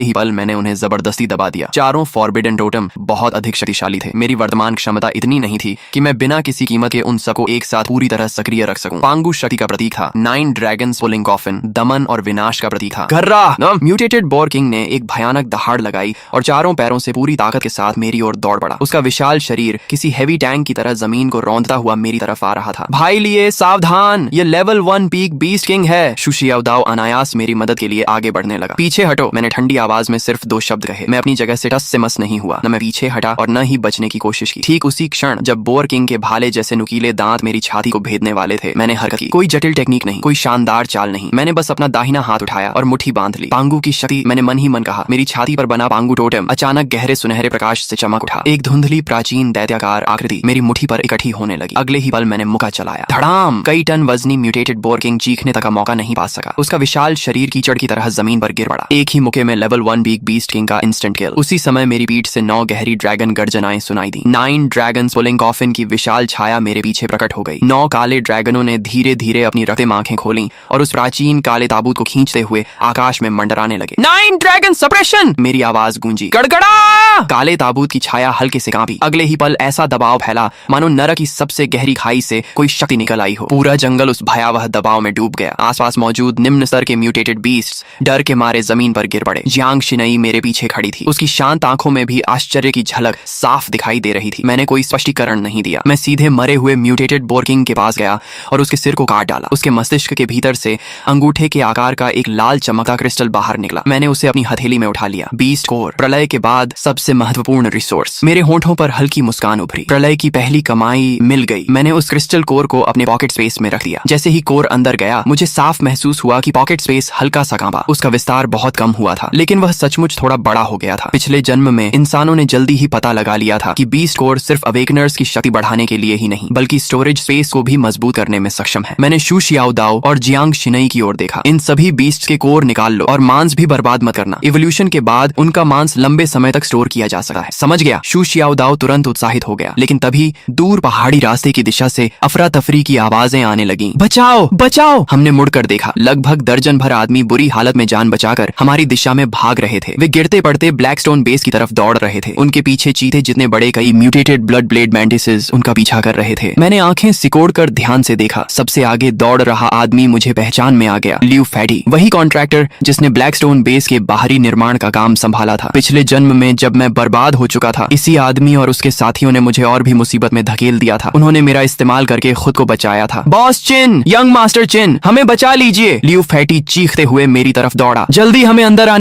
ही पल मैंने उन्हें जबरदस्ती दबा दिया। चारों फॉरबिडन टोटम बहुत अधिक शक्तिशाली थे। मेरी वर्तमान क्षमता इतनी नहीं थी कि मैं बिना किसी कीमत के उन सबको एक साथ पूरी तरह सक्रिय रख सकूं। पांगू शक्ति का प्रतीक था। 9 ड्रैगन्स पुलिंग कॉफिन दमन और विनाश का प्रतीक था। गर्रा म्यूटेटेड बोर किंग ने एक भयानक दहाड़ लगाई और चारों पैरों से पूरी ताकत के साथ मेरी ओर दौड़ पड़ा। उसका विशाल शरीर किसी हैवी टैंक की तरह जमीन को रौंदता हुआ मेरी तरफ आ रहा था। भाई लिए सावधान, ये लेवल 1 पीक बीस्ट किंग है। शुशियाओदाओ अनायास मेरी मदद के लिए आगे बढ़ने लगा। पीछे हटो, मैंने ठंडी आवाज में सिर्फ 2 शब्द कहे। मैं अपनी जगह से टस से मस नहीं हुआ। न मैं पीछे हटा और न ही बचने की कोशिश की। ठीक उसी क्षण जब बोर किंग के भाले जैसे नुकीले दांत मेरी छाती को भेदने वाले थे, मैंने हरकत की। कोई जटिल टेक्निक नहीं, कोई शानदार चाल नहीं। मैंने बस अपना दाहिना हाथ उठाया और मुट्ठी बांध ली। पांगू की शक्ति, मैंने मन ही मन कहा। मेरी छाती पर बना पांगू टोटेम अचानक गहरे सुनहरे प्रकाश से चमक उठा। एक धुंधली प्राचीन दैत्याकार आकृति मेरी मुट्ठी पर इकट्ठी होने लगी। अगले ही पल मैंने मुक्का चलाया। धड़ाम! कई टन वजनी म्यूटेटेड बोर किंग चीखने तक का मौका नहीं पा सका। उसका विशाल शरीर कीचड़ की तरह जमीन पर गिर पड़ा। एक ही मुक्के में लेवल 1 पीक बीस्ट किंग का इंस्टेंट किल। उसी समय मेरी पीठ से 9 गहरी ड्रैगन गर्जनाएं सुनाई दी। 9 ड्रैगन्स पुलिंग कॉफिन की विशाल छाया मेरे पीछे प्रकट हो गई। 9 काले ड्रैगनों ने धीरे धीरे अपनी रक्तम आंखें खोली और उस प्राचीन काले ताबूत को खींचते हुए आकाश में मंडराने लगे। 9 ड्रैगन सप्रेशन! मेरी आवाज गूंजी। गड़गड़ा! काले ताबूत की छाया हल्के से कांपी। अगले ही पल ऐसा दबाव फैला मानो नरक की सबसे गहरी खाई से कोई शक्ति निकल आई हो। पूरा जंगल उस भयावह दबाव में डूब गया। आसपास मौजूद निम्न स्तर के म्यूटेटेड बीस्ट्स डर के मारे जमीन पर गिर पड़े। जियांग शिनई मेरे पीछे खड़ी थी। उसकी शांत आंखों में भी आश्चर्य की झलक साफ दिखाई दे रही थी। मैंने कोई स्पष्टीकरण नहीं दिया। मैं सीधे मरे हुए म्यूटेटेड बोर किंग के पास गया और उसके सिर को काट डाला। उसके मस्तिष्क के भीतर से अंगूठे के आकार का एक लाल चमकता क्रिस्टल बाहर निकला। मैंने उसे अपनी हथेली में उठा लिया। बीस्ट कोर, प्रलय के बाद सबसे महत्वपूर्ण रिसोर्स। मेरे होंठों पर हल्की मुस्कान उभरी। प्रलय की पहली कमाई मिल गई। मैंने उस क्रिस्टल कोर को अपने पॉकेट स्पेस में रख दिया। जैसे ही कोर अंदर गया, मुझे साफ महसूस हुआ कि पॉकेट स्पेस हल्का सा कांपा। उसका विस्तार बहुत कम हुआ था, लेकिन वह सचमुच थोड़ा बड़ा हो गया था। पिछले जन्म में इंसानों ने जल्दी ही पता लगा लिया था कि बीस्ट कोर सिर्फ अवेकनर्स की शक्ति बढ़ाने के लिए ही नहीं, बल्कि स्टोरेज स्पेस को भी मजबूत करने में सक्षम है। मैंने शू शियाओदाओ और जियांग शिनई की ओर देखा। इन सभी बीस्ट के कोर निकाल लो और मांस भी बर्बाद मत करना। इवोल्यूशन के बाद उनका मांस लंबे समय तक स्टोर किया जा सकता है। समझ गया? शू शियाओदाओ तुरंत उत्साहित हो गया, लेकिन तभी दूर पहाड़ी रास्ते की दिशा से अफरा तफरी की आवाजें आने लगी। बचाओ बचाओ! हमने मुड़कर देखा। लगभग दर्जन भर आदमी बुरी हालत में जान बचाकर हमारी दिशा में भाग रहे थे। वे गिरते पड़ते ब्लैकस्टोन बेस की तरफ दौड़ रहे थे। उनके पीछे चीते जितने बड़े कई म्यूटेटेड ब्लड ब्लेड मैंटिसेस उनका पीछा कर रहे थे। मैंने आंखें सिकोड़कर ध्यान से देखा। सबसे आगे दौड़ रहा आदमी मुझे पहचान में आ गया। लियू फैटी, वही कॉन्ट्रैक्टर जिसने ब्लैकस्टोन बेस के बाहरी निर्माण का काम संभाला था। पिछले जन्म में जब मैं बर्बाद हो चुका था, इसी आदमी और उसके साथियों ने मुझे और भी मुसीबत में धकेल दिया था। उन्होंने मेरा इस्तेमाल करके खुद को बचाया था। बॉस चिन, यंग मास्टर चिन, हमें बचा लीजिए! लियू फैटी चीखते हुए मेरी तरफ दौड़ा। जल्दी हमें अंदर आने